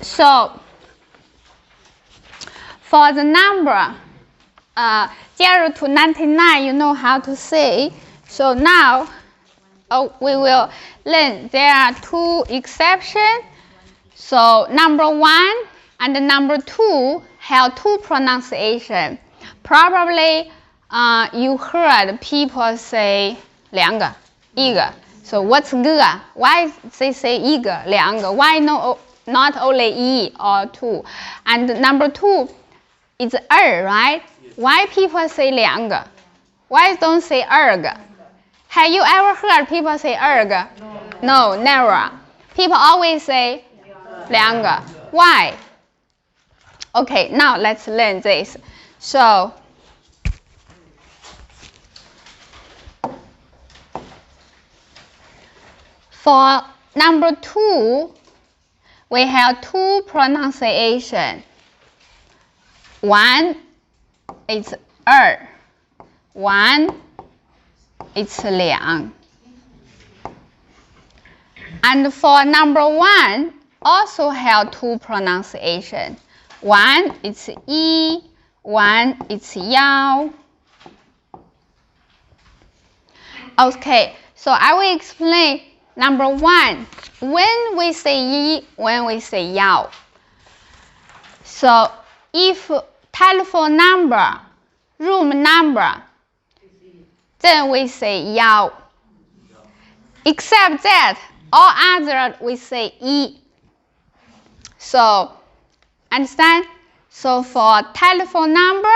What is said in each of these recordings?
So for the number 0 to 99, you know how to say. So now we will learn there are two exceptions. So number 1 and number 2 have two pronunciations. Probably you heard people say 两个, 一个. So what's 个? Why they say 一个, 两个? Why not only 一 or 2? And number 2 is 二, right? Why people say 两个? Why don't say 二个? Have you ever heard people say 二个? No, never. People always say 两个. Why? Okay, now let's learn this. So for number 2, we have two pronunciations. One is 二, one is 两. And for number 1, also have two pronunciations. One is 一, one is 幺. Okay, so I will explain number 1. When we say 一, when we say 幺. So if telephone number, room number, then we say 幺. Except that, all other we say 一. So, understand? So for telephone number,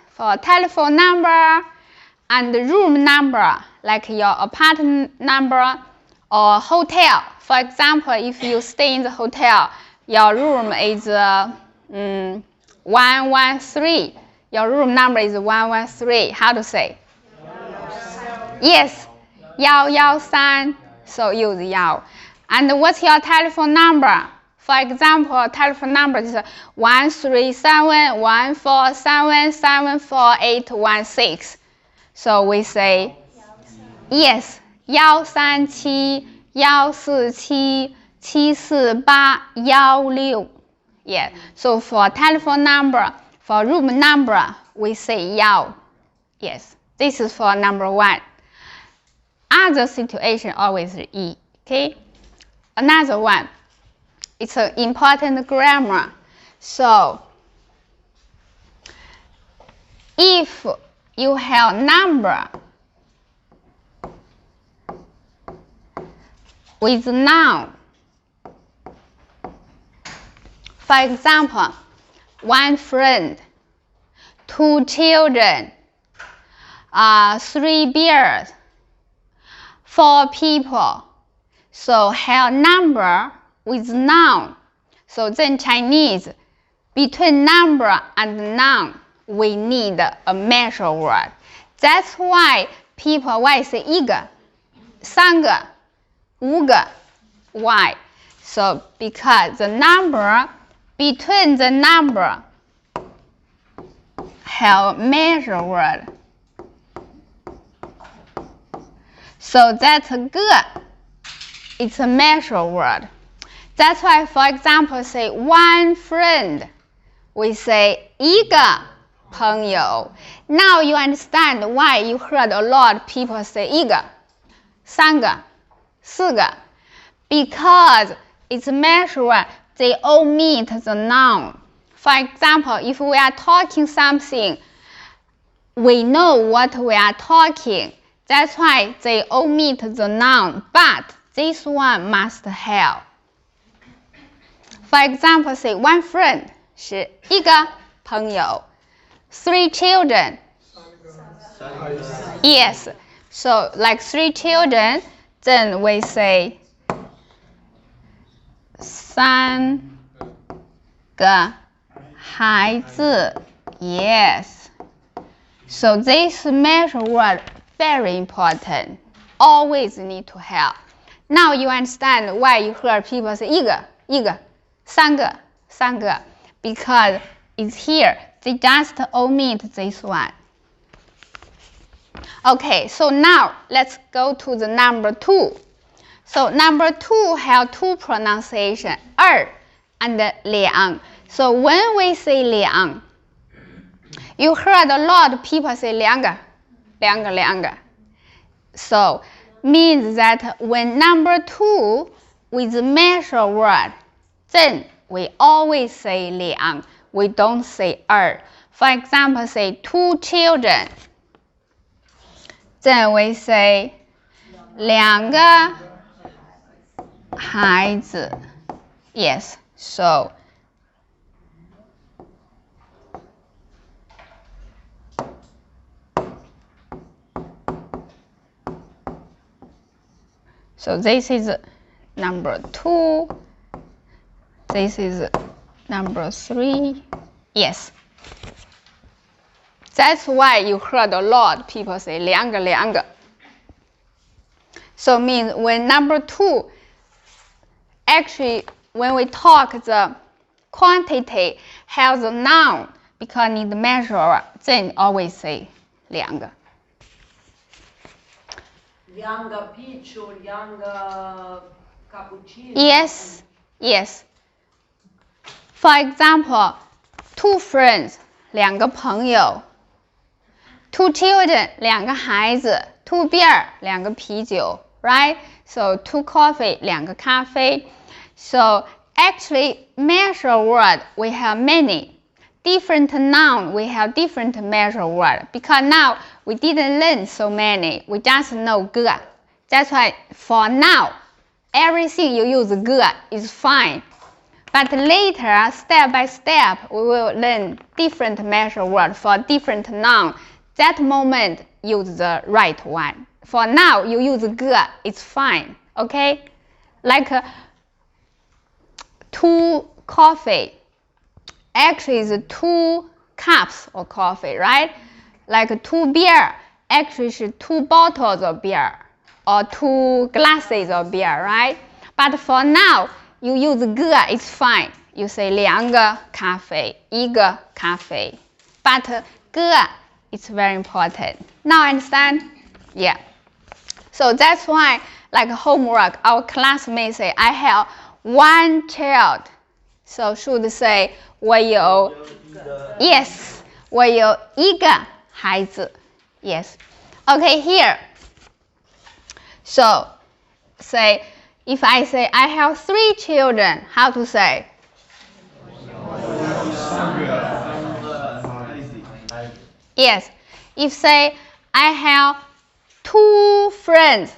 for telephone number and room number, like your apartment number or hotel. For example, if you stay in the hotel, your room is 113. Your room number is 113. How to say? Yes, 113. So use 1. And what's your telephone number? For example, telephone number is 13714774816. So we say yes, 13714774816. Yeah. So for telephone number, for room number, we say 1. Yes. This is for number 1. Other situation always 一. Okay. Another one. It's an important grammar. So if you have number with noun, for example, 1 friend, 2 children, 3 bears, 4 people. So have number with noun. So then Chinese, between number and noun, we need a measure word. That's why people why say 一个, 三个, 五个. Why? So because the number between the number have measure word. So that's 个. It's a measure word. That's why, for example, say 1 friend, we say 一个朋友. Now you understand why you heard a lot of people say 一个, 三个, 四个. Because it's a measure word, they omit the noun. For example, if we are talking something, we know what we are talking. That's why they omit the noun, but this one must have. For example, say 1 friend 是一个朋友, 3 children. Yes, so like 3 children, then we say 3个孩子. Yes. So this measure word very important. Always need to have. Now you understand why you heard people say 一个, 三个, 三个. Because it's here. They just omit this one. Okay, so now let's go to the number 2. So number 2 have 2 pronunciation, 二 and 两. So when we say 两, you heard a lot of people say 两个, 两个, 两个. So means that when number 2 with measure word, then we always say 两, we don't say 二. For example, say 2 children, then we say 两个孩子. Yes, so this is number 2, this is number 3. Yes, that's why you heard a lot people say 两个两个. So means when number 2, actually when we talk the quantity has a noun because need measure, then always say 两个. 两个啤酒，两个 cappuccino. Yes, yes. For example, 2 friends, 两个朋友. 2 children, 两个孩子. 2 beer, 两个啤酒. Right? So 2 coffee, 两个咖啡. So actually measure word we have many. Different noun we have different measure word. Because now we didn't learn so many. We just know 个. That's why for now, everything you use 个 is fine. But later, step by step, we will learn different measure word for different noun. That moment, use the right one. For now, you use 个, it's fine. Okay? Like 2 coffee. Actually, it's 2 cups of coffee, right? Like 2 beer. Actually, it's 2 bottles of beer or 2 glasses of beer, right? But for now, you use 个, it's fine. You say 两个咖啡, 一个咖啡. But 个, it's very important. Now understand? Yeah. So that's why, like homework, our classmates say, I have 1 child. So should say, 我有 yes, 我有一个孩子. Yes. Okay, here. So, say, if I say, I have 3 children, how to say? Yes. If say, I have 2 friends.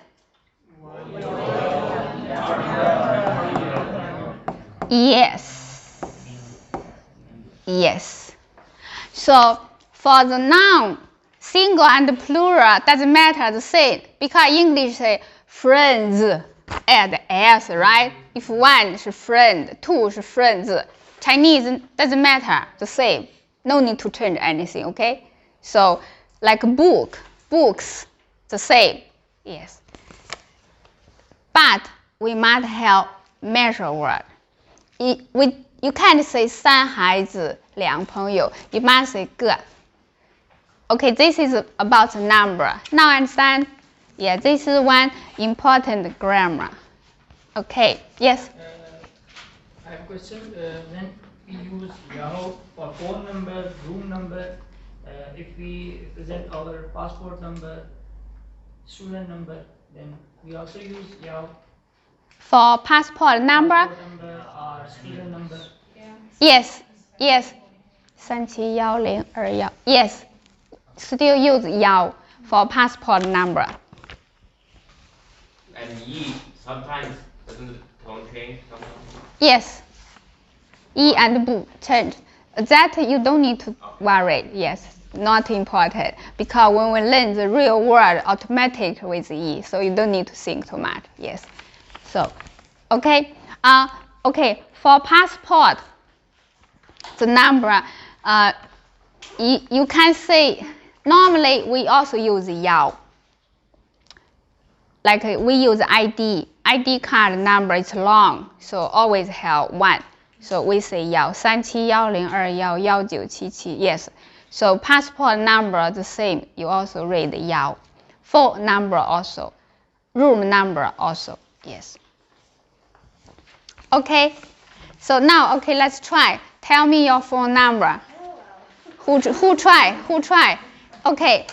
Yes. Yes. So, for the noun, single and plural doesn't matter the same. Because English say friends, add s, right? If 1 is friend, 2 is friends. Chinese doesn't matter the same. No need to change anything, okay? So, like book, books, the same. Yes. But we must have measure word. You can't say 3孩子2朋友. You must say 个. Okay, this is about the number. Now understand? Yeah, this is one important grammar. Okay, yes? I have a question. When we use Yahoo for phone number, room number, if we present our passport number, student number, then we also use Yahoo. For passport number? Passport number or student number. Yes, yes. 371021. Yes, still use Yahoo for passport number. And sometimes doesn't the tone change sometimes? Yes. And bu change. That you don't need to worry. Yes, not important. Because when we learn the real word, automatic with so you don't need to think too much. Yes. So, okay. Okay. For passport, the number, you can say. Normally we also use Yao. Like we use ID. ID card number is long, so always have 1. So we say 13710211977. Yes. So passport number the same. You also read 1. Phone number also. Room number also. Yes. Okay. So now, okay, let's try. Tell me your phone number. Who try? Okay.